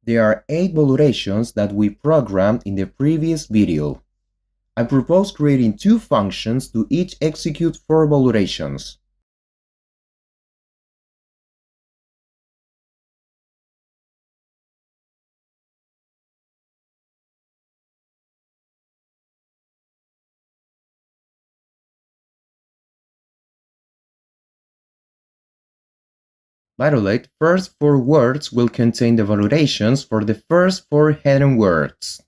There are 8 validations that we programmed in the previous video. I propose creating 2 functions to each execute 4 validations. Validate first 4 words will contain the validations for the first 4 hidden words.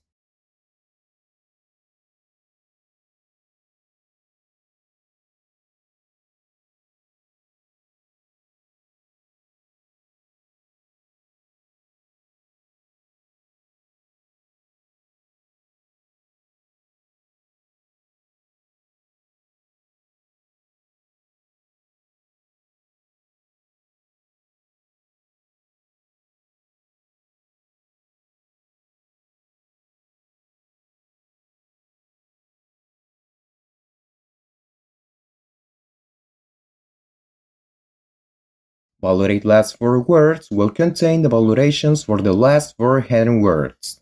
Validate last 4 words will contain the validations for the last 4 hidden words.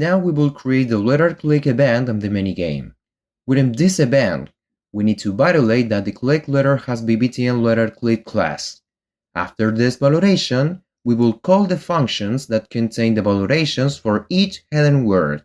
Now we will create the letter click event of the minigame. Within this event, we need to validate that the click letter has BBTN letter click class. After this validation, we will call the functions that contain the validations for each hidden word.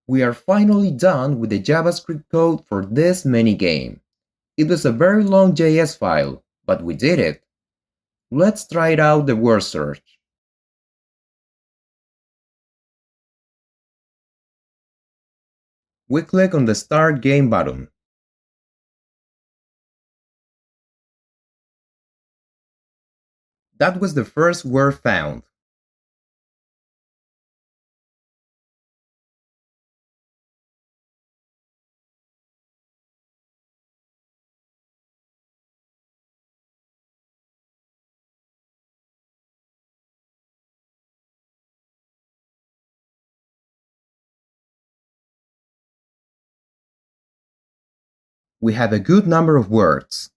We are finally done with the JavaScript code for this minigame. It was a very long JS file, but we did it. Let's try it out the word search. We click on the Start Game button. That was the first word found. We have a good number of words.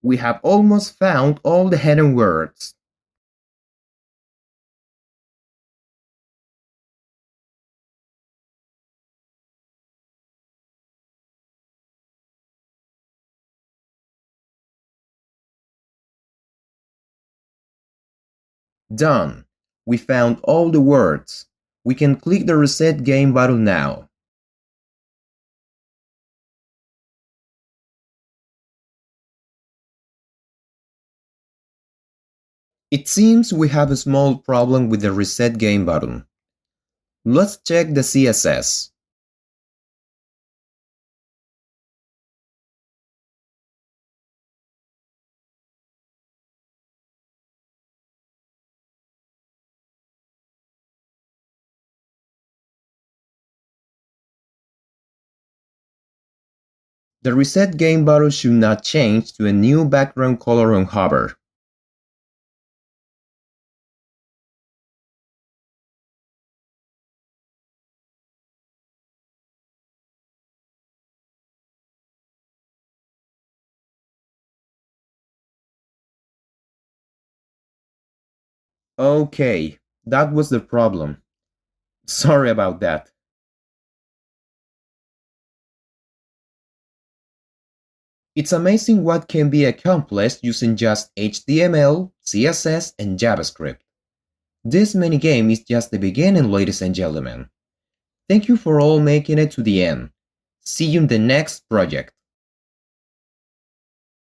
We have almost found all the hidden words. Done! We found all the words. We can click the Reset Game button now. It seems we have a small problem with the Reset Game button. Let's check the CSS. The Reset Game button should not change to a new background color on hover. Okay, that was the problem. Sorry about that. It's amazing what can be accomplished using just HTML, CSS, and JavaScript. This minigame is just the beginning, ladies and gentlemen. Thank you for all making it to the end. See you in the next project.